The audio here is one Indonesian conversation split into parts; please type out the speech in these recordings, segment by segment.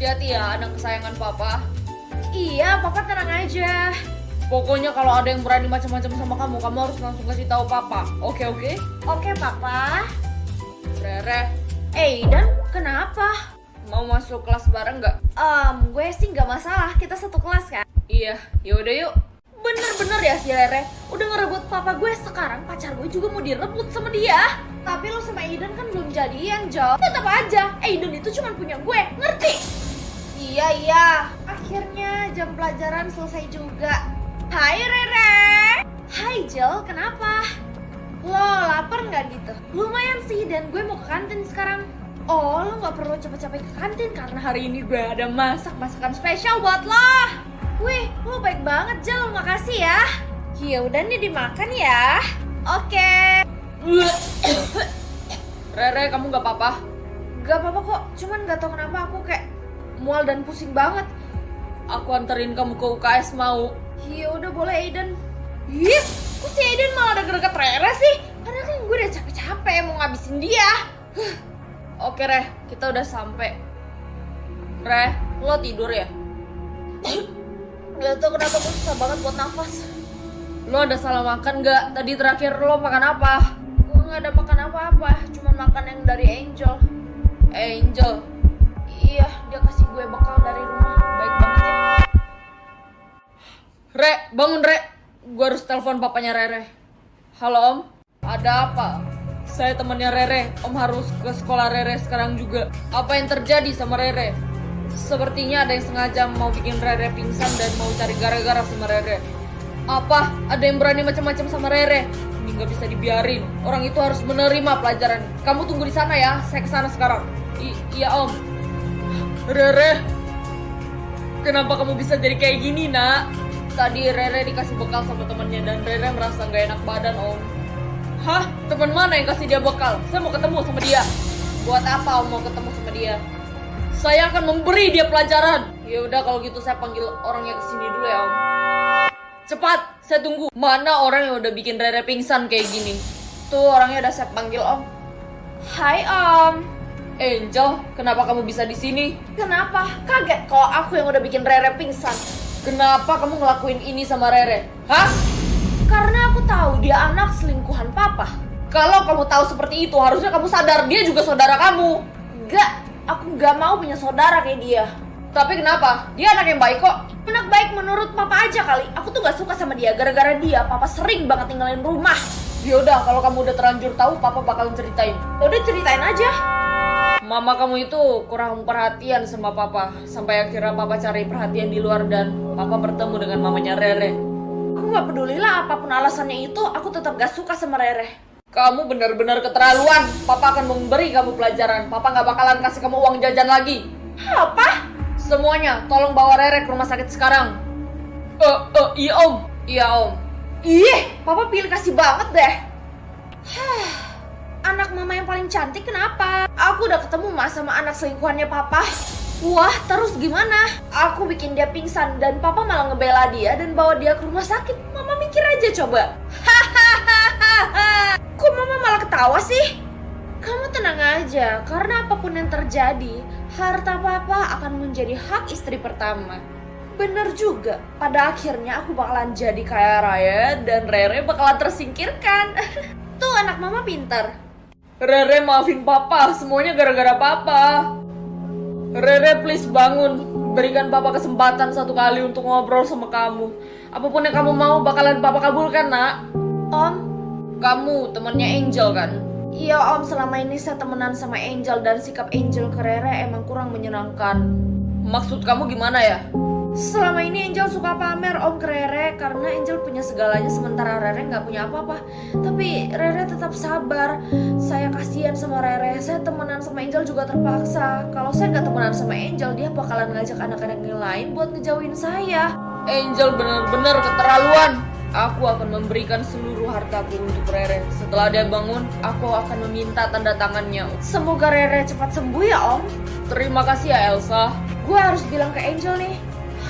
Hati-hati ya anak kesayangan papa. Iya, papa tenang aja. Pokoknya kalau ada yang berani macam-macam sama kamu, kamu harus langsung kasih tahu papa. Oke? Oke, papa. Rere, Dan kenapa? mau masuk kelas bareng nggak? Gue sih nggak masalah, kita satu kelas kan? Iya, yaudah yuk. Bener-bener ya si Rere, udah ngerebut papa gue. Sekarang pacar gue juga mau direbut sama dia. Tapi lo sama Aiden kan belum jadian, Jo. Tetap aja, Aiden itu cuma punya gue, ngerti? Iya, akhirnya jam pelajaran selesai juga. Hai Rere. Hai Jel, kenapa? Lo lapar nggak gitu? Lumayan sih, dan gue mau ke kantin sekarang. Oh, lo nggak perlu capek-capek ke kantin karena hari ini gue ada masakan spesial buat lo. Wih, lo baik banget Jel, makasih ya. Ya udah nih dimakan ya. Oke. Rere, kamu nggak apa-apa? Gak apa-apa kok, cuman gak tau kenapa aku kayak mual dan pusing banget. Aku anterin kamu ke UKS mau. Ya udah boleh Aiden. Yes, kok si Aiden malah deket-deket Rere sih? Padahal kan gue udah capek-capek mau ngabisin dia. Oke Re, kita udah sampai. Re, lo tidur ya? Gak tau kenapa gue susah banget buat nafas. Lo ada salah makan nggak? Tadi terakhir lo makan apa? Gue gak ada makan apa-apa, cuma makan yang dari Angel. Angel. Iya, dia kasih gue bekal dari rumah. Baik banget ya. Re, bangun Re. Gue harus telepon papanya Rere. Halo Om, ada apa? Saya temannya Rere. Om harus ke sekolah Rere sekarang juga. Apa yang terjadi sama Rere? Sepertinya ada yang sengaja mau bikin Rere pingsan dan mau cari gara-gara sama Rere. Apa? Ada yang berani macam-macam sama Rere? Ini nggak bisa dibiarin. Orang itu harus menerima pelajaran. Kamu tunggu di sana ya. Saya kesana sekarang. Iya Om. Rere, kenapa kamu bisa jadi kayak gini nak? Tadi Rere dikasih bekal sama temennya dan Rere merasa nggak enak badan Om. Hah? Teman mana yang kasih dia bekal? Saya mau ketemu sama dia. Buat apa Om mau ketemu sama dia? Saya akan memberi dia pelajaran. Ya udah kalau gitu saya panggil orangnya ke sini dulu ya Om. Cepat, saya tunggu. Mana orang yang udah bikin Rere pingsan kayak gini? Tuh orangnya udah saya panggil Om. Hai Om. Angel, kenapa kamu bisa di sini? Kenapa? Kaget kalau aku yang udah bikin Rere pingsan. Kenapa kamu ngelakuin ini sama Rere? Hah? Karena aku tahu dia anak selingkuhan papa. Kalau kamu tahu seperti itu, harusnya kamu sadar dia juga saudara kamu. Enggak, aku gak mau punya saudara kayak dia. Tapi kenapa? Dia anak yang baik kok. Anak baik menurut papa aja kali. Aku tuh gak suka sama dia. Gara-gara dia, papa sering banget tinggalin rumah. Yaudah, kalau kamu udah terlanjur tahu, papa bakalan ceritain. Udah ceritain aja. Mama kamu itu kurang perhatian sama papa. Sampai akhirnya papa cari perhatian di luar dan papa bertemu dengan mamanya Rere. Aku gak peduli lah apapun alasannya itu, aku tetap gak suka sama Rere. Kamu benar-benar keterlaluan. Papa akan memberi kamu pelajaran. Papa gak bakalan kasih kamu uang jajan lagi. Apa? Semuanya, tolong bawa Rere ke rumah sakit sekarang. Iya Om. Iya Om. Papa pilih kasih banget deh. Anak mama yang paling cantik kenapa? Aku udah ketemu mas sama anak selingkuhannya papa. Wah, terus gimana? Aku bikin dia pingsan dan papa malah ngebela dia dan bawa dia ke rumah sakit. Mama mikir aja coba. Kok mama malah ketawa sih? Kamu tenang aja, karena apapun yang terjadi, harta papa akan menjadi hak istri pertama. Bener juga, pada akhirnya aku bakalan jadi kaya raya dan Rere bakalan tersingkirkan. Tuh anak mama pintar. Rere maafin papa, semuanya gara-gara papa. Rere please bangun. Berikan papa kesempatan satu kali untuk ngobrol sama kamu. Apapun yang kamu mau bakalan papa kabulkan nak. Om, kamu temannya Angel kan? Iya Om, selama ini saya temenan sama Angel dan sikap Angel ke Rere emang kurang menyenangkan. Maksud kamu gimana ya? Selama ini Angel suka pamer Om ke Rere karena Angel punya segalanya sementara Rere nggak punya apa-apa. Tapi Rere tetap sabar. Saya kasihan sama Rere. Saya temenan sama Angel juga terpaksa. Kalau saya nggak temenan sama Angel, dia bakalan ngajak anak-anak yang lain buat ngejauhin saya. Angel benar-benar keterlaluan. Aku akan memberikan seluruh hartaku untuk Rere. Setelah dia bangun, aku akan meminta tanda tangannya. Semoga Rere cepat sembuh ya Om. Terima kasih ya Elsa. Gue harus bilang ke Angel nih.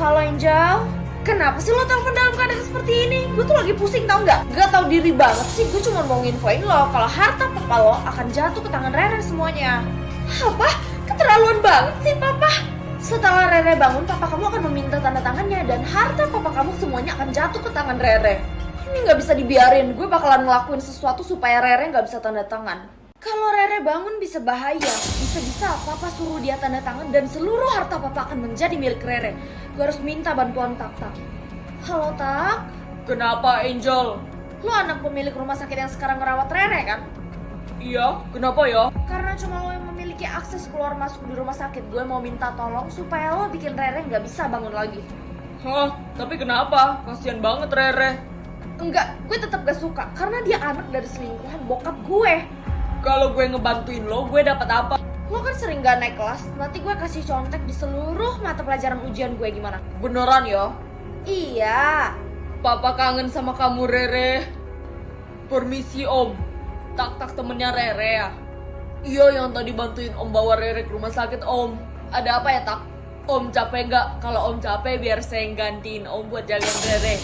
Halo Angel, kenapa sih lo telepon dalam keadaan seperti ini? Gue tuh lagi pusing tau nggak? Gak tau diri banget sih. Gue cuma mau nginfoin lo kalau harta papa lo akan jatuh ke tangan Rere semuanya. Apa? Keterlaluan banget sih papa. Setelah Rere bangun, papa kamu akan meminta tanda tangannya dan harta papa kamu semuanya akan jatuh ke tangan Rere. Ini nggak bisa dibiarin, gue bakalan ngelakuin sesuatu supaya Rere nggak bisa tanda tangan. Kalau Rere bangun bisa bahaya, bisa-bisa papa suruh dia tanda tangan dan seluruh harta papa akan menjadi milik Rere. Gue harus minta bantuan Tak. Halo Tak, Kenapa, Angel? lo anak pemilik rumah sakit yang sekarang ngerawat Rere kan? Iya, kenapa ya? Karena cuma lo yang memiliki akses keluar masuk di rumah sakit, gue mau minta tolong supaya lo bikin Rere nggak bisa bangun lagi. Hah, tapi kenapa? Kasian banget Rere. Enggak, gue tetap gak suka karena dia anak dari selingkuhan bokap gue. Kalau gue ngebantuin lo, gue dapat apa? Lo kan sering gak naik kelas, nanti gue kasih contek di seluruh mata pelajaran ujian gue gimana? Beneran ya? Iya. Papa kangen sama kamu, Rere. Permisi, Om. Tak temennya Rere ya? Iya, yang tadi bantuin Om bawa Rere ke rumah sakit, Om. Ada apa ya, Tak? Om capek nggak? Kalau Om capek, biar saya yang gantiin Om buat jagain Rere.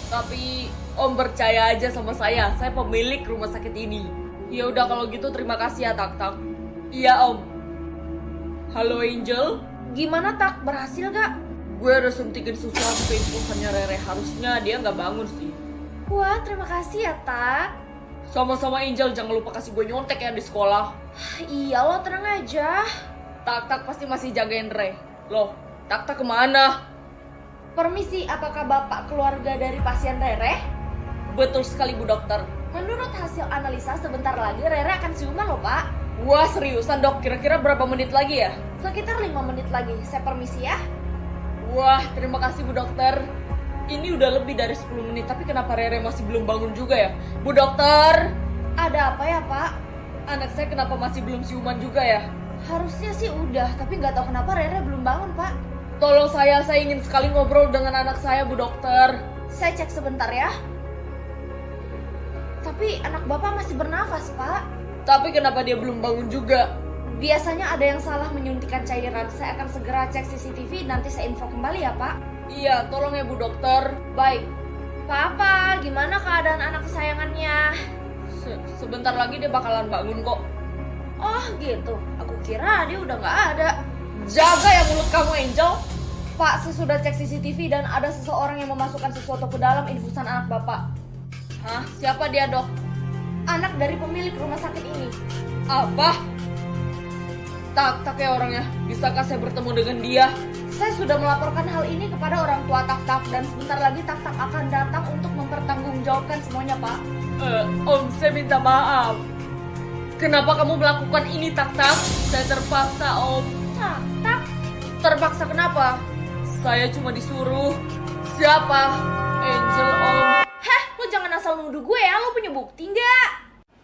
Tapi Om percaya aja sama saya pemilik rumah sakit ini. Ya udah kalau gitu terima kasih ya, Tak. Iya, Om. Halo, Angel. Gimana Tak, berhasil gak? Gue udah suntikin sesuatu ke infusannya Rere. Harusnya dia nggak bangun sih. Wah, terima kasih ya Tak. Sama-sama, Angel, jangan lupa kasih gue nyontek ya di sekolah. Iya lo tenang aja. Tak pasti masih jagain Re. Loh, Tak kemana? Permisi, apakah bapak keluarga dari pasien Rere? Betul sekali, Bu Dokter. Menurut hasil analisa sebentar lagi Rere akan siuman loh Pak. Wah, seriusan Dok? Kira-kira berapa menit lagi ya? Sekitar 5 menit lagi, saya permisi ya. Wah, terima kasih Bu Dokter. Ini udah lebih dari 10 menit, tapi kenapa Rere masih belum bangun juga ya? Bu Dokter! Ada apa ya Pak? Anak saya kenapa masih belum siuman juga ya? Harusnya sih udah, tapi nggak tahu kenapa Rere belum bangun Pak. Tolong saya ingin sekali ngobrol dengan anak saya, Bu Dokter. Saya cek sebentar ya. Tapi anak bapak masih bernafas Pak. Tapi kenapa dia belum bangun juga? Biasanya ada yang salah menyuntikkan cairan. Saya akan segera cek CCTV, nanti saya info kembali ya Pak. Iya, tolong ya Bu Dokter. Baik. Papa, gimana keadaan anak kesayangannya? Sebentar lagi dia bakalan bangun kok. Oh gitu, aku kira dia udah nggak ada. Jaga ya mulut kamu, Angel. Pak, saya sudah cek CCTV dan ada seseorang yang memasukkan sesuatu ke dalam infusan anak bapak. Hah? Siapa dia, Dok? Anak dari pemilik rumah sakit ini. Apa? Tak ya orangnya. Bisakah saya bertemu dengan dia? Saya sudah melaporkan hal ini kepada orang tua Tak dan sebentar lagi Tak akan datang untuk mempertanggungjawabkan semuanya, Pak. Om, saya minta maaf. Kenapa kamu melakukan ini, Tak? Saya terpaksa, Om. Tak? Terpaksa kenapa? Saya cuma disuruh. Siapa? Angel, Om. Heh, lo jangan asal nuduh gue ya, lo punya bukti nggak?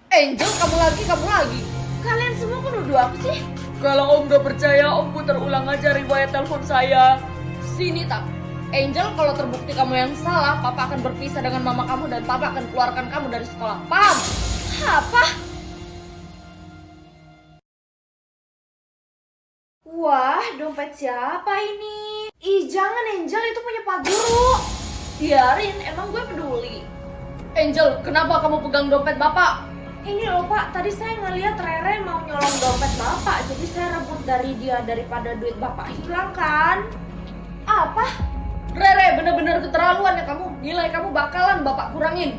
Angel, kamu lagi. Kalian semua kok nuduh aku sih? Kalau Om gak percaya, Om putar ulang aja riwayat telepon saya. Sini, Tak. Angel, kalau terbukti kamu yang salah, Papa akan berpisah dengan mama kamu dan Papa akan keluarkan kamu dari sekolah. Paham? Apa? Wah, dompet siapa ini? Ih, jangan Angel, itu punya Pak Guru. Biarin, emang gue peduli. Angel, kenapa kamu pegang dompet Bapak? Ini loh Pak, tadi saya ngeliat Rere mau nyolong dompet Bapak, jadi saya rebut dari dia daripada duit Bapak hilang kan? Apa? Rere, bener-bener keterlaluan ya kamu. Nilai kamu bakalan Bapak kurangin.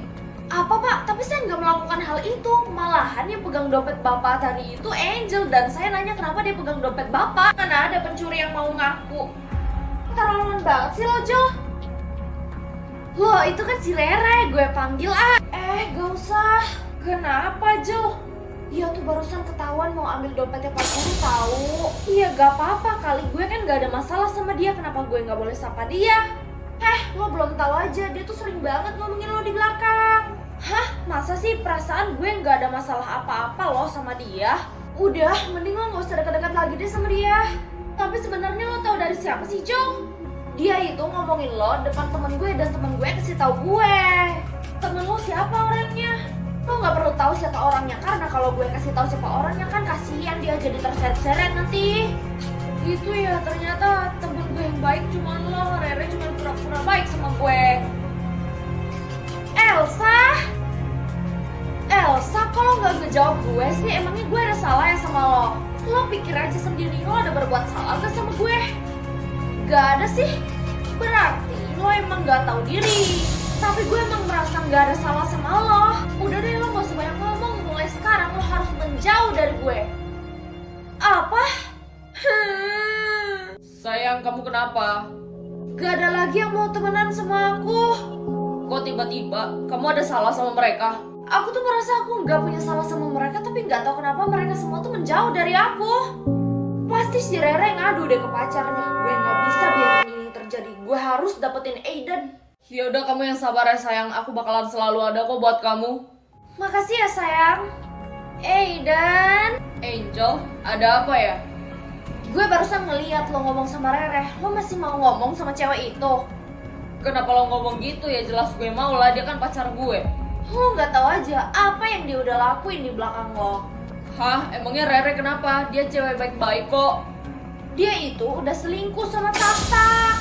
Apa Pak? Tapi saya nggak melakukan hal itu. Malahan yang pegang dompet Bapak tadi itu Angel dan saya nanya kenapa dia pegang dompet Bapak. Karena ada pencuri yang mau ngaku. Keterlaluan banget sih lo, Jo. Loh, itu kan si Rere, gue panggil ah. Gak usah. Kenapa, Jo? Iya tuh barusan ketahuan mau ambil dompetnya Pak Guru tahu. Iya gak apa-apa, kali gue kan gak ada masalah sama dia, kenapa gue gak boleh sapa dia? Lo belum tahu aja, dia tuh sering banget ngomongin lo di belakang. Hah? Masa sih? Perasaan gue gak ada masalah apa-apa lo sama dia. Udah, mending lo gak usah dekat-dekat lagi deh sama dia. Tapi sebenarnya lo tahu dari siapa sih, Jo? Dia itu ngomongin lo depan temen gue dan temen gue kasih tahu gue. Temen lo siapa orangnya? Lo gak perlu tahu siapa orangnya karena kalau gue kasih tahu siapa orangnya kan kasihan dia jadi terseret-seret nanti. Gitu ya, ternyata temen gue yang baik cuma lo, Rere cuma pura-pura baik sama gue. Elsa, kalau nggak ngejawab gue sih, emangnya gue ada salah ya sama lo? Lo pikir aja sendiri, lo ada berbuat salah gak sama gue? Gak ada sih. Berarti lo emang gak tahu diri. Tapi gue emang merasa gak ada salah sama lo. Udah deh, lo gak usah banyak ngomong. Mulai sekarang lo harus menjauh dari gue. Apa? Sayang, kamu kenapa? Gak ada lagi yang mau temenan sama aku. Kok tiba-tiba kamu ada salah sama mereka? Aku tuh merasa aku gak punya salah sama mereka, tapi gak tahu kenapa mereka semua tuh menjauh dari aku. Pasti si Rere ngadu deh ke pacarnya. Gue gak bisa biarin ini terjadi. Gue harus dapetin Aiden. Ya udah, kamu yang sabar ya sayang. Aku bakalan selalu ada kok buat kamu. Makasih ya sayang. Aiden. Angel, ada apa ya? Gue barusan ngeliat lo ngomong sama Rere. Lo masih mau ngomong sama cewek itu? Kenapa lo ngomong gitu ya? Jelas gue mau lah, dia kan pacar gue. Lo gak tahu aja apa yang dia udah lakuin di belakang lo. Hah? Emangnya Rere kenapa? Dia cewek baik-baik kok. Dia itu udah selingkuh sama Tata.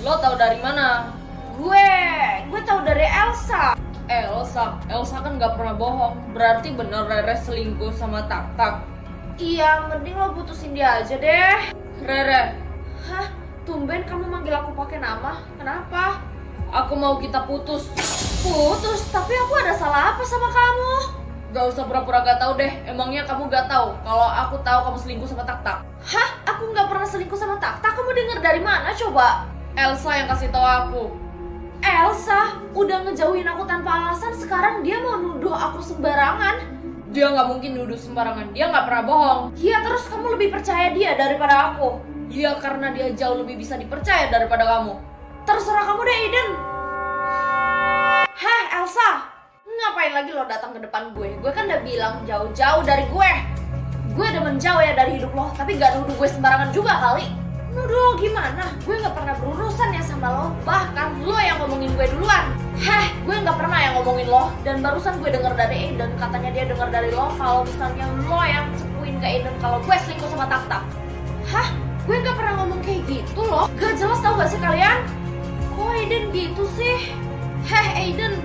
Lo tahu dari mana? Gue tahu dari Elsa. Elsa kan gak pernah bohong. Berarti bener Rere selingkuh sama Tak. Iya, mending lo putusin dia aja deh. Rere, Hah? Tumben kamu manggil aku pakai nama? Kenapa? aku mau kita putus. Putus? Tapi aku ada salah apa sama kamu? Gak usah pura-pura gak tahu deh. Emangnya kamu gak tahu kalau aku tahu kamu selingkuh sama Tak? Hah? Aku nggak pernah selingkuh sama Tata. Kamu denger dari mana coba? Elsa yang kasih tahu aku. Elsa udah ngejauhin aku tanpa alasan. Sekarang dia mau nuduh aku sembarangan. Dia nggak mungkin nuduh sembarangan. Dia nggak pernah bohong. Iya, terus kamu lebih percaya dia daripada aku. Iya, karena dia jauh lebih bisa dipercaya daripada kamu. Terserah kamu deh, Aiden. Hah, Elsa? Ngapain lagi lo datang ke depan gue? Gue kan udah bilang jauh-jauh dari gue. Gue udah menjauh ya dari hidup lo, tapi gak nuduh gue sembarangan juga kali. Nuduh lo gimana? Gue gak pernah berurusan ya sama lo. Bahkan lo yang ngomongin gue duluan. Heh, gue gak pernah yang ngomongin lo. Dan barusan gue denger dari Aiden, katanya dia denger dari lo kalau misalnya lo yang cepuin ke Aiden kalau gue selingkuh sama Tak. Hah? Gue gak pernah ngomong kayak gitu loh. Gak jelas tau gak sih kalian? Kok Aiden gitu sih? Heh, Aiden.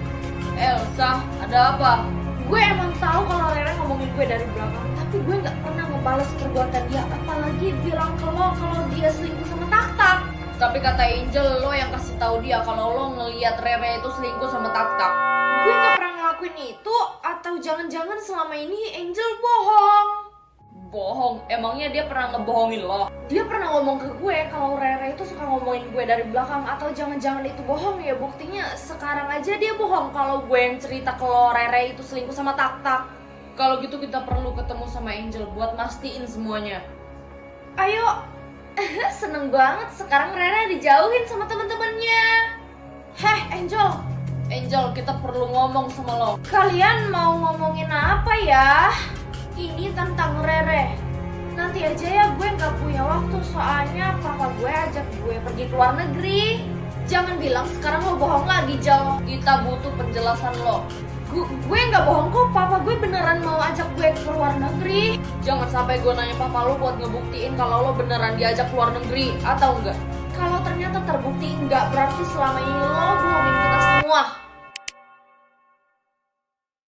Elsa, ada apa? Gue emang tahu kalau Rere ngomongin gue dari belakang, tapi gue nggak pernah ngebales perbuatan dia, apalagi bilang ke lo kalau dia selingkuh sama Tak. Tapi kata Angel, lo yang kasih tahu dia kalau lo ngelihat Rere itu selingkuh sama Tak. Gue nggak pernah ngelakuin itu, atau jangan-jangan selama ini Angel bohong. Bohong? Emangnya dia pernah ngebohongin lo? Dia pernah ngomong ke gue kalau Rere itu suka ngomongin gue dari belakang, atau jangan-jangan itu bohong ya. Buktinya sekarang aja dia bohong kalau gue yang cerita kalau Rere itu selingkuh sama Tak. Kalau gitu kita perlu ketemu sama Angel buat mastiin semuanya. Ayo. Seneng banget sekarang Rere dijauhin sama temen-temennya. Heh, Angel, kita perlu ngomong sama lo. Kalian mau ngomongin apa ya? Ini tentang Rere. Nanti aja ya, gue gak punya waktu. Soalnya papa gue ajak gue pergi ke luar negeri. Jangan bilang sekarang lo bohong lagi, Jal. Kita butuh penjelasan lo. Gue gak bohong kok, papa gue beneran mau ajak gue ke luar negeri. Jangan sampai gue nanya papa lo buat ngebuktiin kalau lo beneran diajak ke luar negeri atau enggak. Kalau ternyata terbukti enggak, berarti selama ini lo bohongin kita semua.